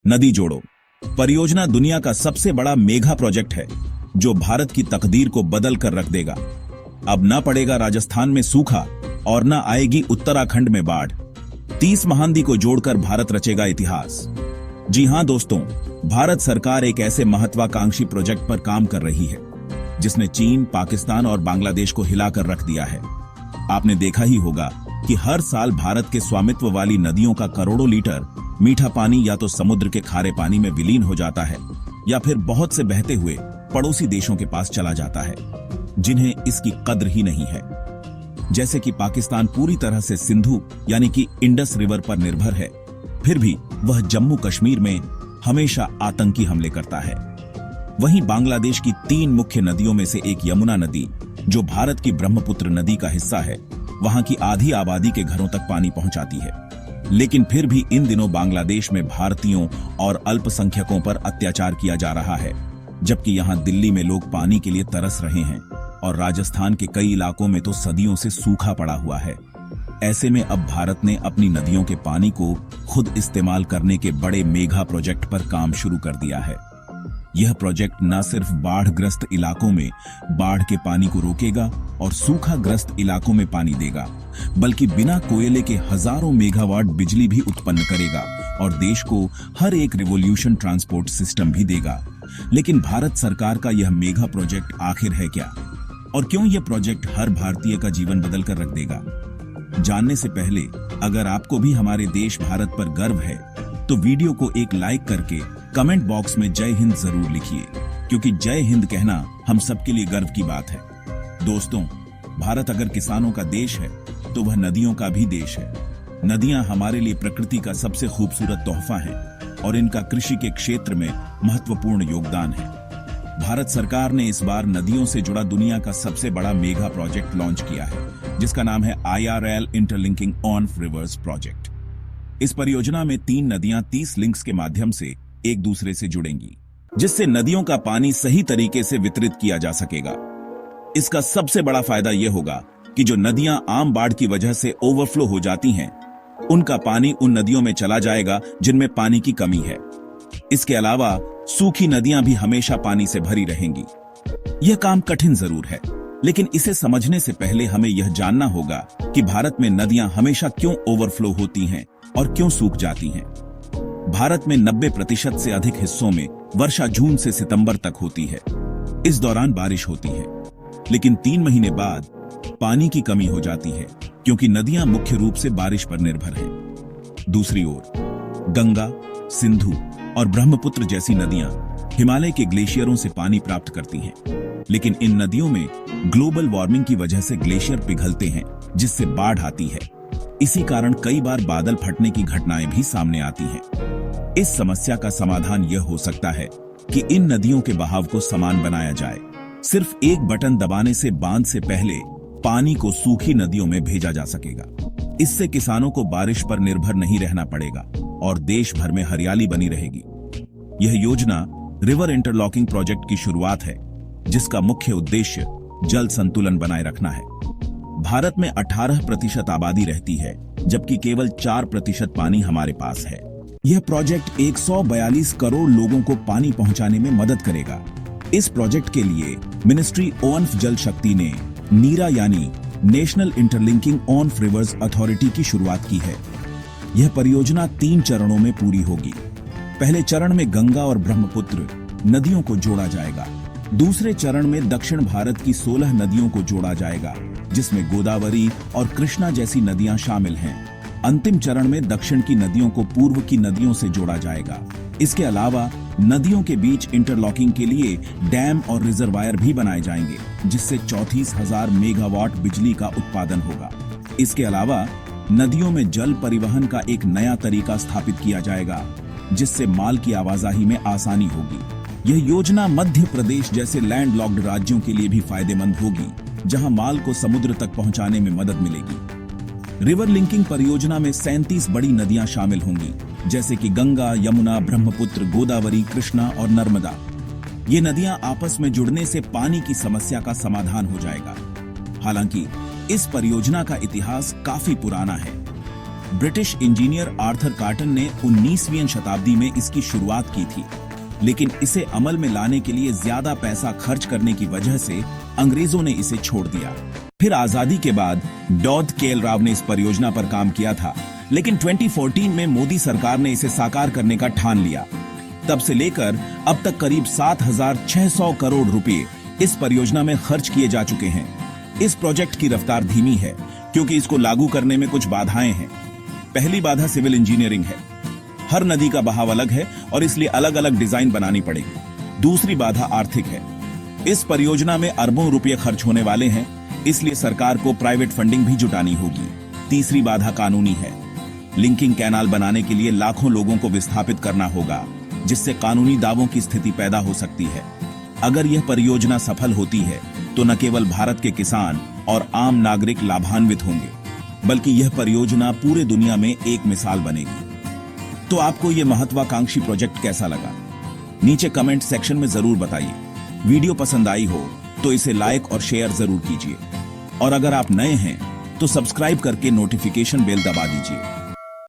नदी जोड़ो परियोजना दुनिया का सबसे बड़ा मेगा प्रोजेक्ट है जो भारत की तकदीर को बदल कर रख देगा। अब न पड़ेगा राजस्थान में सूखा और न आएगी उत्तराखंड में बाढ़। 30 महानदी को जोड़कर भारत रचेगा इतिहास। जी हां दोस्तों, भारत सरकार एक ऐसे महत्वाकांक्षी प्रोजेक्ट पर काम कर रही है जिसने चीन, पाकिस्तान और बांग्लादेश को हिलाकर रख दिया है। आपने देखा ही होगा कि हर साल भारत के स्वामित्व वाली नदियों का करोड़ों लीटर मीठा पानी या तो समुद्र के खारे पानी में विलीन हो जाता है या फिर बहुत से बहते हुए पड़ोसी देशों के पास चला जाता है जिन्हें इसकी कद्र ही नहीं है। जैसे कि पाकिस्तान पूरी तरह से सिंधु यानी कि इंडस रिवर पर निर्भर है, फिर भी वह जम्मू कश्मीर में हमेशा आतंकी हमले करता है। वहीं बांग्लादेश की 3 मुख्य नदियों में से एक यमुना नदी, जो भारत की ब्रह्मपुत्र नदी का हिस्सा है, वहां की आधी आबादी के घरों तक पानी पहुंचाती है। लेकिन फिर भी इन दिनों बांग्लादेश में भारतीयों और अल्पसंख्यकों पर अत्याचार किया जा रहा है, जबकि यहां दिल्ली में लोग पानी के लिए तरस रहे हैं और राजस्थान के कई इलाकों में तो सदियों से सूखा पड़ा हुआ है। ऐसे में अब भारत ने अपनी नदियों के पानी को खुद इस्तेमाल करने के बड़े मेगा प्रोजेक्ट पर काम शुरू कर दिया है। यह प्रोजेक्ट न सिर्फ बाढ़ग्रस्त इलाकों में बाढ़ के पानी को रोकेगा और सूखाग्रस्त इलाकों में पानी देगा, बल्कि बिना कोयले के हजारों मेगावाट बिजली भी उत्पन्न करेगा और देश को हर एक रिवोल्यूशन ट्रांसपोर्ट सिस्टम भी देगा। लेकिन भारत सरकार का यह मेगा प्रोजेक्ट आखिर है क्या, और क्यों यह प्रोजेक्ट हर भारतीय का जीवन बदल कर रख देगा? जानने से पहले अगर आपको भी हमारे देश भारत पर गर्व है तो वीडियो को एक लाइक करके कमेंट बॉक्स में जय हिंद जरूर लिखिए, क्योंकि जय हिंद कहना हम सबके लिए गर्व की बात है। दोस्तों, भारत अगर किसानों का देश है तो वह नदियों का भी देश है। नदियां हमारे लिए प्रकृति का सबसे खूबसूरत तोहफा है और इनका कृषि के क्षेत्र में महत्वपूर्ण योगदान है। भारत सरकार ने इस बार नदियों से जुड़ा दुनिया का सबसे बड़ा मेगा प्रोजेक्ट लॉन्च किया है, जिसका नाम है IRL interlinking on reverse project. इस परियोजना में 3 नदियां 30 लिंक्स के माध्यम से एक दूसरे से जुड़ेंगी, जिससे नदियों का पानी सही तरीके से वितरित किया जा सकेगा। इसका सबसे बड़ा फायदा यह होगा कि जो नदियां आम बाढ़ की वजह से ओवरफ्लो हो जाती हैं, उनका पानी उन नदियों में चला जाएगा जिनमें पानी की कमी है। इसके अलावा सूखी नदियां भी हमेशा पानी से भरी रहेंगी। यह काम कठिन जरूर है, लेकिन इसे समझने से पहले हमें यह जानना होगा कि भारत में नदियां हमेशा क्यों ओवरफ्लो होती हैं और क्यों सूख जाती हैं। भारत में 90% से अधिक हिस्सों में वर्षा जून से सितंबर तक होती है। इस दौरान बारिश होती है, लेकिन 3 महीने बाद पानी की कमी हो जाती है, क्योंकि नदियां मुख्य रूप से बारिश पर निर्भर हैं। दूसरी ओर गंगा, सिंधु और ब्रह्मपुत्र जैसी नदियां हिमालय के ग्लेशियरों से पानी प्राप्त करती हैं, लेकिन इन नदियों में ग्लोबल वार्मिंग की वजह से ग्लेशियर पिघलते हैं, जिससे बाढ़ आती है। इसी कारण कई बार बादल फटने की घटनाएं भी सामने आती हैं। इस समस्या का समाधान यह हो सकता है कि इन नदियों के बहाव को समान बनाया जाए। सिर्फ एक बटन दबाने से बांध से पहले पानी को सूखी नदियों में भेजा जा सकेगा। इससे किसानों को बारिश पर निर्भर नहीं रहना पड़ेगा और देश भर में हरियाली बनी रहेगी। यह योजना रिवर इंटरलॉकिंग प्रोजेक्ट की शुरुआत है, जिसका मुख्य उद्देश्य जल संतुलन बनाए रखना है। भारत में 18% आबादी रहती है, जबकि केवल 4% पानी हमारे पास है। यह प्रोजेक्ट 142 करोड़ लोगों को पानी पहुंचाने में मदद करेगा। इस प्रोजेक्ट के लिए मिनिस्ट्री ऑफ जल शक्ति ने नीरा यानी national interlinking on reverse authority की शुरुआत की है। यह परियोजना 3 चरणों में पूरी होगी। पहले चरण में गंगा और ब्रह्मपुत्र नदियों को जोड़ा जाएगा। दूसरे चरण में दक्षिण भारत की 16 नदियों को जोड़ा जाएगा, जिसमें गोदावरी और कृष्णा जैसी नदियां शामिल हैं। अंतिम चरण में दक्षिण की नदियों को पूर्व की नदियों से जोड़ा जाएगा। इसके अलावा नदियों के बीच इंटरलॉकिंग के लिए डैम और रिजर्वायर भी बनाए जाएंगे, जिससे 34,000 मेगावाट बिजली का उत्पादन होगा। इसके अलावा नदियों में जल परिवहन का एक नया तरीका स्थापित किया जाएगा, जिससे माल की आवाजाही में आसानी होगी। यह योजना मध्य प्रदेश जैसे लैंडलॉक्ड राज्यों के लिए भी फायदेमंद होगी, जहां माल को समुद्र तक पहुंचाने में मदद मिलेगी। रिवर लिंकिंग परियोजना में 37 बड़ी नदियां शामिल होंगी, जैसे कि गंगा, यमुना, ब्रह्मपुत्र, गोदावरी, कृष्णा और नर्मदा। ये नदियां आपस में जुड़ने से पानी की समस्या का समाधान हो जाएगा। हालांकि इस परियोजना का इतिहास काफी पुराना है। ब्रिटिश इंजीनियर आर्थर कार्टन ने 19वीं शताब्दी में इसकी शुरुआत की थी, लेकिन इसे अमल में लाने के लिए ज्यादा पैसा खर्च करने की वजह से अंग्रेजों ने इसे छोड़ दिया। फिर आजादी के बाद डॉड केएल राव ने इस परियोजना पर काम किया था, लेकिन 2014 में मोदी सरकार ने इसे साकार करने का ठान लिया। तब से लेकर अब तक करीब 7,600 करोड़ रुपए इस परियोजना में खर्च किए जा चुके हैं। इस प्रोजेक्ट की रफ्तार धीमी है क्योंकि इसको लागू करने में कुछ बाधाएं हैं। पहली बाधा सिविल इंजीनियरिंग है। हर नदी का बहाव अलग है और इसलिए अलग अलग डिजाइन बनानी पड़ेगी। दूसरी बाधा आर्थिक है। इस परियोजना में अरबों रुपए खर्च होने वाले हैं, इसलिए सरकार को प्राइवेट फंडिंग भी जुटानी होगी। तीसरी बाधा कानूनी है। लिंकिंग कैनाल बनाने के लिए लाखों लोगों को विस्थापित करना होगा, जिससे कानूनी दावों की स्थिति पैदा हो सकती है। अगर यह परियोजना सफल होती है तो न केवल भारत के किसान और आम नागरिक लाभान्वित होंगे, बल्कि यह परियोजना पूरे दुनिया में एक मिसाल बनेगी। तो आपको यह महत्वाकांक्षी प्रोजेक्ट कैसा लगा? नीचे कमेंट सेक्शन में जरूर बताइए। वीडियो पसंद आई हो तो इसे लाइक और शेयर जरूर कीजिए, और अगर आप नए हैं तो सब्सक्राइब करके नोटिफिकेशन बेल दबा दीजिए।